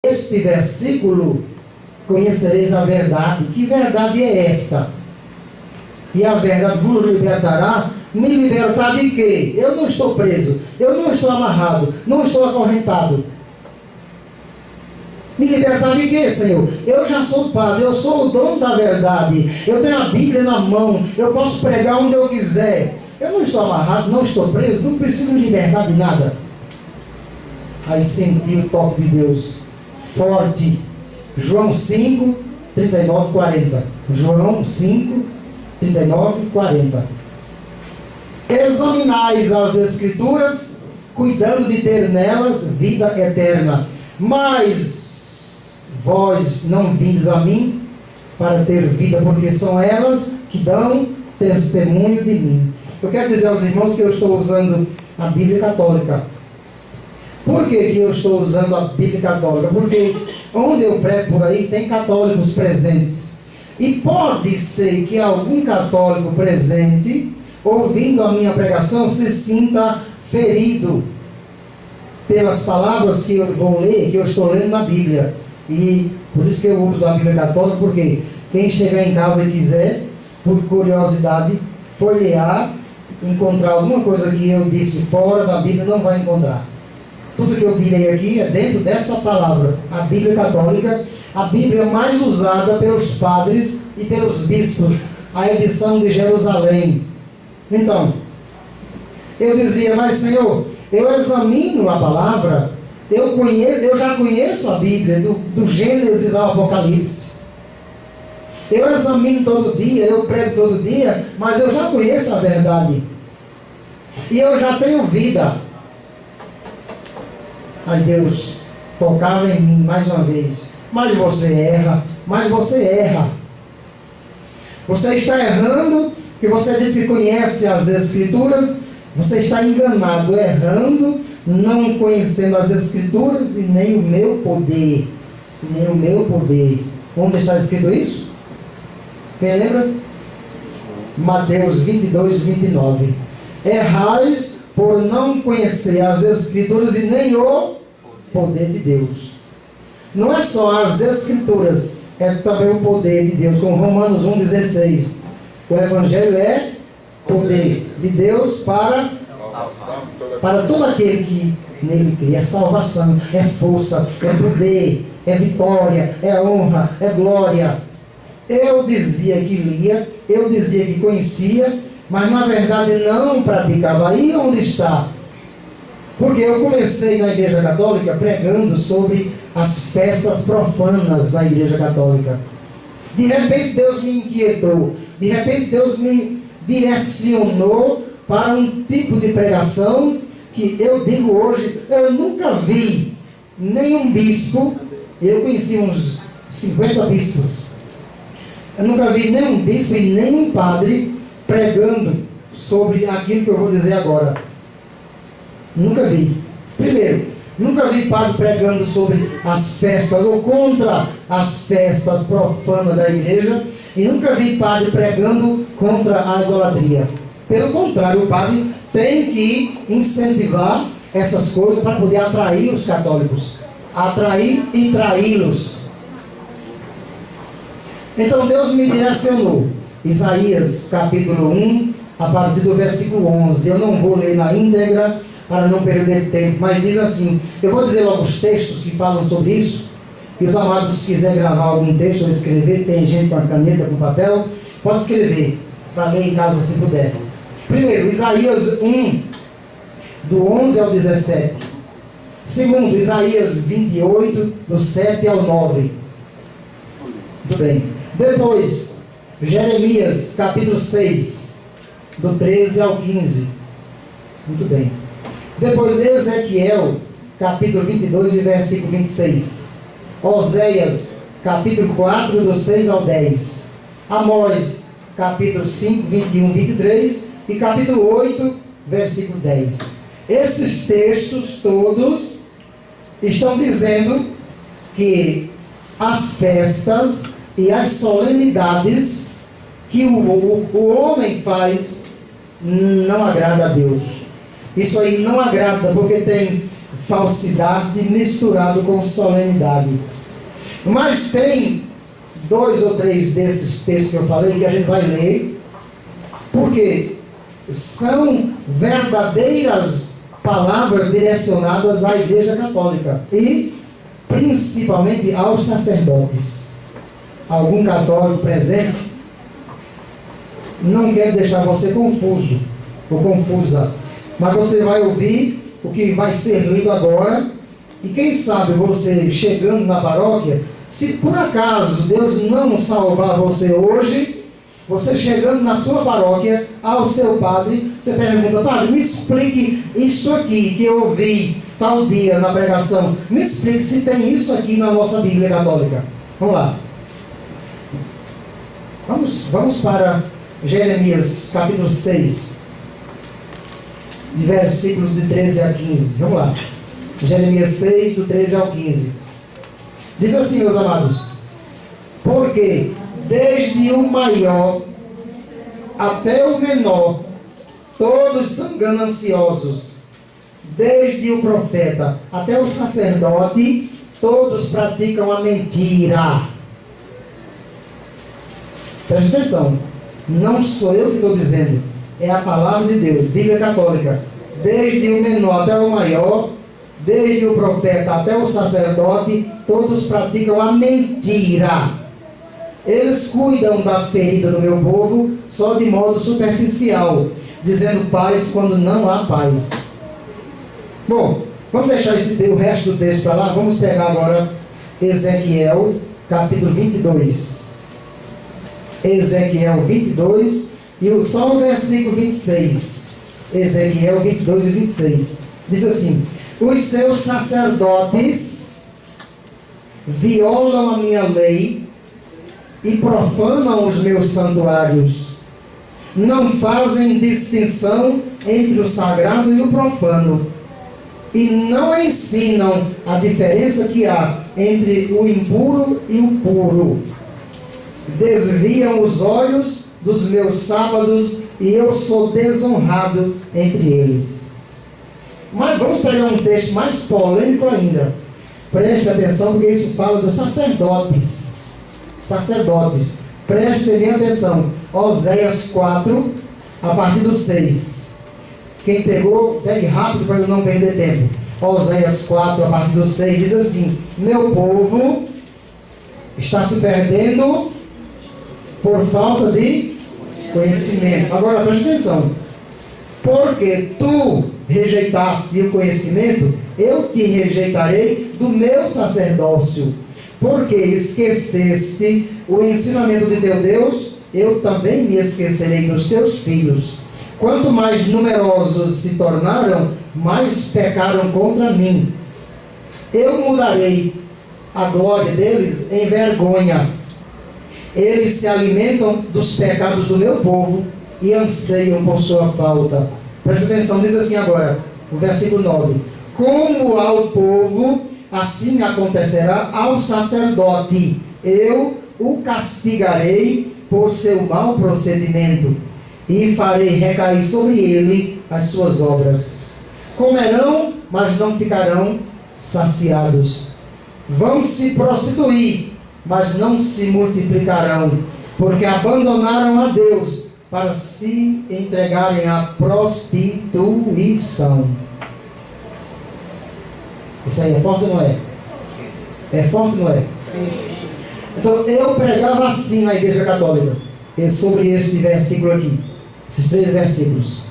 este versículo, conhecereis a verdade. Que verdade é esta? E a verdade vos libertará. Me libertar de quê? Eu não estou preso, eu não estou amarrado, não estou acorrentado. Me libertar de quê, Senhor? Eu já sou padre, eu sou o dono da verdade, eu tenho a Bíblia na mão, eu posso pregar onde eu quiser. Eu não estou amarrado, não estou preso, não preciso me libertar de nada. Aí senti o toque de Deus forte. João 5, 39, 40. João 5, 39, 40. Examinais as Escrituras, cuidando de ter nelas vida eterna. Mas vós não vindes a mim para ter vida, porque são elas que dão testemunho de mim. Eu quero dizer aos irmãos que eu estou usando a Bíblia Católica. Por que eu estou usando a Bíblia Católica? Porque onde eu prego por aí tem católicos presentes. E pode ser que algum católico presente, ouvindo a minha pregação, se sinta ferido pelas palavras que eu vou ler, que eu estou lendo na Bíblia. E por isso que eu uso a Bíblia Católica, porque quem chegar em casa e quiser, por curiosidade, folhear, encontrar alguma coisa que eu disse fora da Bíblia, não vai encontrar. Tudo que eu direi aqui é dentro dessa palavra, a Bíblia Católica, a Bíblia mais usada pelos padres e pelos bispos, a edição de Jerusalém. Então, eu dizia, mas Senhor, eu examino a palavra, eu já conheço a Bíblia, do Gênesis ao Apocalipse. Eu examino todo dia, eu prego todo dia, mas eu já conheço a verdade. E eu já tenho vida. Aí Deus tocava em mim mais uma vez. Mas você erra, mas você erra. Você está errando, que você diz que conhece as Escrituras, você está enganado, errando, não conhecendo as Escrituras e nem o meu poder. Nem o meu poder. Onde está escrito isso? Quem lembra? Mateus 22, 29. Errais por não conhecer as Escrituras e nem o poder de Deus. Não é só as Escrituras, é também o poder de Deus, como Romanos 1,16. O Evangelho é poder de Deus para todo aquele que nele crê. É salvação, é força, é poder, é vitória, é honra, é glória. Eu dizia que lia, eu dizia que conhecia, mas na verdade não praticava. Aí onde está? Porque eu comecei na Igreja Católica pregando sobre as festas profanas da Igreja Católica. De repente Deus me inquietou, de repente Deus me direcionou para um tipo de pregação que eu digo hoje, eu nunca vi nenhum bispo, eu conheci uns 50 bispos, eu nunca vi nenhum bispo e nenhum padre pregando sobre aquilo que eu vou dizer agora. Nunca vi. Primeiro, nunca vi padre pregando sobre as festas ou contra as festas profanas da igreja, e nunca vi padre pregando contra a idolatria. Pelo contrário, o padre tem que incentivar essas coisas para poder atrair os católicos, atrair e traí-los. Então Deus me direcionou. Isaías capítulo 1, a partir do versículo 11. Eu não vou ler na íntegra para não perder tempo, mas diz assim, eu vou dizer logo os textos que falam sobre isso, e os amados, se quiser gravar algum texto ou escrever, tem gente com a caneta, com papel, pode escrever, para ler em casa se puder. Primeiro, Isaías 1, do 11 ao 17. Segundo, Isaías 28, do 7 ao 9. Muito bem. Depois, Jeremias capítulo 6, do 13 ao 15. Muito bem. Depois, Ezequiel capítulo 22 e versículo 26. Oséias capítulo 4, do 6 ao 10. Amós capítulo 5, 21, 23 e capítulo 8, versículo 10. Esses textos todos estão dizendo que as festas e as solenidades que o homem faz não agrada a Deus. Isso aí não agrada, porque tem falsidade misturado com solenidade. Mas tem 2 ou 3 desses textos que eu falei que a gente vai ler, porque são verdadeiras palavras direcionadas à Igreja Católica e principalmente aos sacerdotes. Algum católico presente não quer deixar você confuso ou confusa, mas você vai ouvir o que vai ser lido agora, e quem sabe você chegando na paróquia, se por acaso Deus não salvar você hoje, você chegando na sua paróquia, ao seu padre, você pergunta: padre, me explique isso aqui que eu ouvi tal dia na pregação, me explique se tem isso aqui na nossa Bíblia Católica. Vamos lá. Vamos para Jeremias capítulo 6, de versículos de 13 a 15. Vamos lá. Jeremias 6, do 13 ao 15. Diz assim, meus amados: porque desde o maior até o menor, todos são gananciosos. Desde o profeta até o sacerdote, todos praticam a mentira. Preste atenção, não sou eu que estou dizendo, é a palavra de Deus, Bíblia Católica. Desde o menor até o maior, desde o profeta até o sacerdote, todos praticam a mentira. Eles cuidam da ferida do meu povo só de modo superficial, dizendo paz quando não há paz. Bom, vamos deixar o resto do texto para lá. Vamos pegar agora Ezequiel capítulo 22. Ezequiel 22 e só o versículo 26. Ezequiel 22 e 26. Diz assim: os seus sacerdotes violam a minha lei e profanam os meus santuários. Não fazem distinção entre o sagrado e o profano, e não ensinam a diferença que há entre o impuro e o puro. Desviam os olhos dos meus sábados e eu sou desonrado entre eles. Mas vamos pegar um texto mais polêmico ainda. Preste atenção, porque isso fala dos sacerdotes. Sacerdotes. Prestem bem atenção. Oséias 4, a partir do 6. Quem pegou, pegue rápido para eu não perder tempo. Oséias 4, a partir do 6, diz assim: meu povo está se perdendo por falta de conhecimento. Agora preste atenção. Porque tu rejeitaste o conhecimento, eu te rejeitarei do meu sacerdócio. Porque esqueceste o ensinamento de teu Deus, eu também me esquecerei dos teus filhos. Quanto mais numerosos se tornaram, mais pecaram contra mim. Eu mudarei a glória deles em vergonha. Eles se alimentam dos pecados do meu povo e anseiam por sua falta. Presta atenção, diz assim agora, o versículo 9: como ao povo, assim acontecerá ao sacerdote. Eu o castigarei por seu mau procedimento e farei recair sobre ele as suas obras. Comerão, mas não ficarão saciados. Vão se prostituir, mas não se multiplicarão, porque abandonaram a Deus para se entregarem à prostituição. Isso aí é forte ou não é? É forte ou não é? Sim. Então eu pregava assim na Igreja Católica, sobre esse versículo aqui, esses 3 versículos.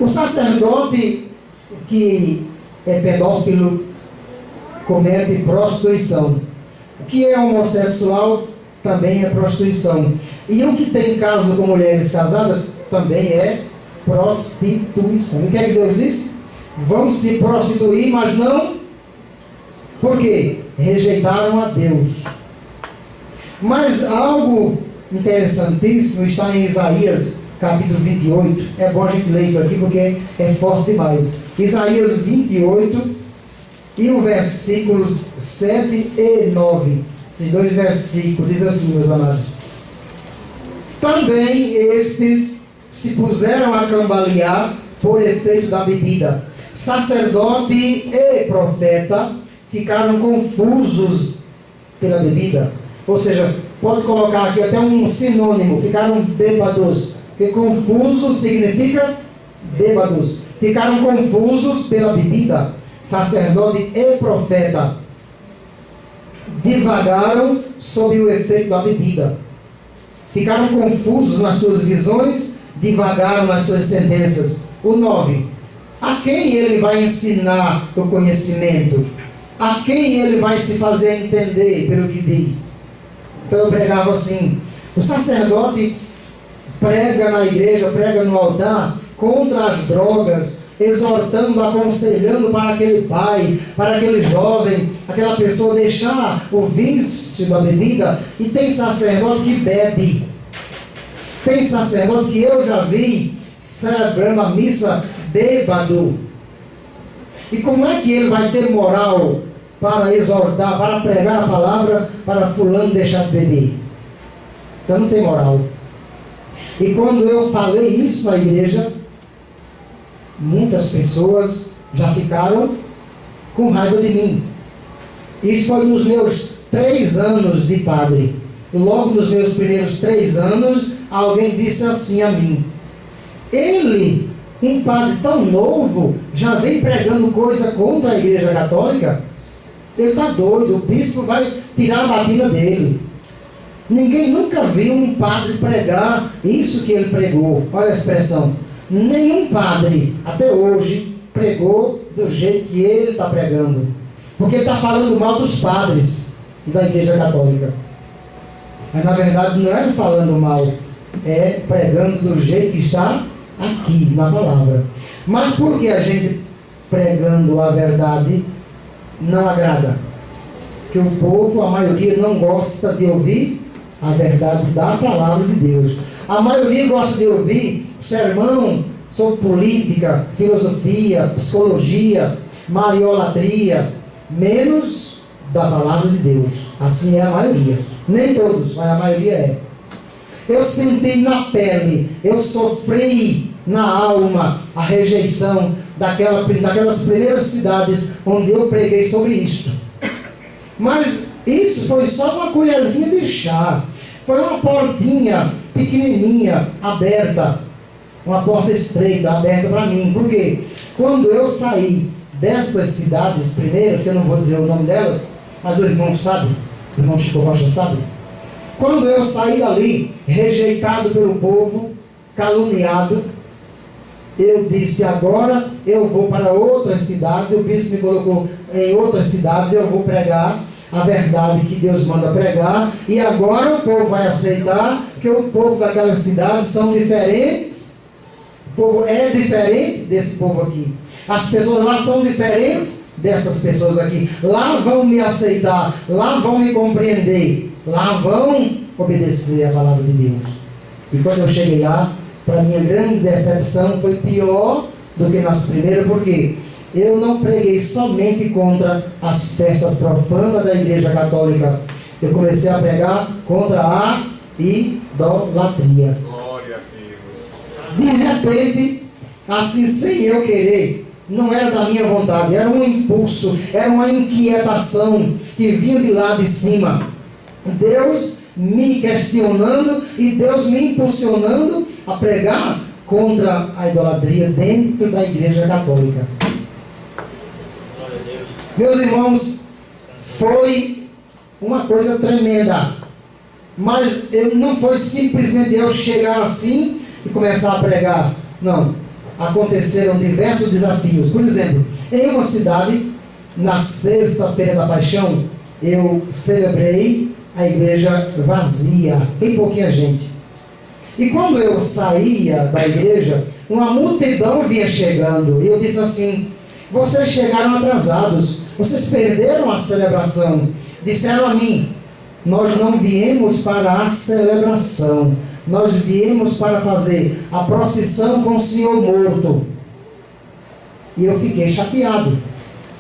O sacerdote que é pedófilo comete prostituição. O que é homossexual também é prostituição. E o que tem caso com mulheres casadas também é prostituição. O que é que Deus disse? Vão se prostituir, mas não. Por quê? Rejeitaram a Deus. Mas algo interessantíssimo está em Isaías capítulo 28. É bom a gente ler isso aqui porque é forte demais. Isaías 28 e o versículos 7 e 9. Esses 2 versículos diz assim, meus amados: também estes se puseram a cambalear por efeito da bebida, sacerdote e profeta ficaram confusos pela bebida. Ou seja, pode colocar aqui até um sinônimo, ficaram bêbados. Porque confuso significa bêbados. Ficaram confusos pela bebida. Sacerdote e profeta divagaram sob o efeito da bebida. Ficaram confusos nas suas visões, divagaram nas suas sentenças. O 9. A quem ele vai ensinar o conhecimento? A quem ele vai se fazer entender pelo que diz? Então eu pregava assim: o sacerdote prega na igreja, prega no altar contra as drogas, exortando, aconselhando para aquele pai, para aquele jovem, aquela pessoa deixar o vício da bebida. E tem sacerdote que bebe. Tem sacerdote que eu já vi celebrando a missa bêbado. E como é que ele vai ter moral para exortar, para pregar a palavra, para fulano deixar de beber? Então não tem moral. E quando eu falei isso na igreja, muitas pessoas já ficaram com raiva de mim. Isso foi nos meus 3 anos de padre. Logo nos meus primeiros 3 anos, alguém disse assim a mim: ele, um padre tão novo, já vem pregando coisa contra a igreja católica? Ele está doido, o bispo vai tirar a batina dele. Ninguém nunca viu um padre pregar isso que ele pregou. Olha a expressão: nenhum padre até hoje pregou do jeito que ele está pregando, porque ele está falando mal dos padres da igreja católica. Mas na verdade não é falando mal, é pregando do jeito que está aqui na palavra. Mas por que a gente pregando a verdade não agrada? Que o povo, a maioria, não gosta de ouvir a verdade da palavra de Deus. A maioria gosta de ouvir sermão sobre política, filosofia, psicologia, mariolatria, menos da palavra de Deus. Assim é a maioria. Nem todos, mas a maioria é. Eu senti na pele, eu sofri na alma a rejeição daquelas primeiras cidades onde eu preguei sobre isto. Mas isso foi só uma colherzinha de chá. Foi uma portinha pequenininha, aberta. Uma porta estreita, aberta para mim. Por quê? Quando eu saí dessas cidades primeiras, que eu não vou dizer o nome delas, mas o irmão sabe, o irmão Chico Rocha sabe. Quando eu saí dali, rejeitado pelo povo, caluniado, eu disse: agora eu vou para outras cidades. O bispo me colocou em outras cidades, eu vou pregar a verdade que Deus manda pregar. E agora o povo vai aceitar que o povo daquelas cidades são diferentes. O povo é diferente desse povo aqui. As pessoas lá são diferentes dessas pessoas aqui. Lá vão me aceitar, lá vão me compreender, lá vão obedecer a palavra de Deus. E quando eu cheguei lá, para minha grande decepção, foi pior do que nas primeiras. Porque eu não preguei somente contra as festas profanas da igreja católica. Eu comecei a pregar contra a idolatria. Glória a Deus. De repente, assim, sem eu querer, não era da minha vontade, era um impulso, era uma inquietação que vinha de lá de cima. Deus me questionando e Deus me impulsionando a pregar contra a idolatria dentro da igreja católica. Meus irmãos, foi uma coisa tremenda. Mas não foi simplesmente eu chegar assim e começar a pregar. Não. Aconteceram diversos desafios. Por exemplo, em uma cidade, na sexta-feira da Paixão, eu celebrei a igreja vazia, bem pouquinha gente. E quando eu saía da igreja, uma multidão vinha chegando. E eu disse assim: vocês chegaram atrasados, vocês perderam a celebração. Disseram a mim: nós não viemos para a celebração, nós viemos para fazer a procissão com o Senhor morto. E eu fiquei chateado.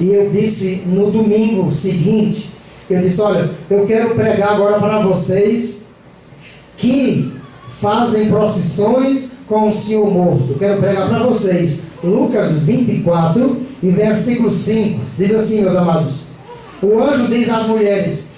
E eu disse no domingo seguinte, eu disse: olha, eu quero pregar agora para vocês que fazem procissões com o Senhor morto. Eu quero pregar para vocês. Lucas 24 e versículo 5. Diz assim, meus amados: o anjo diz às mulheres: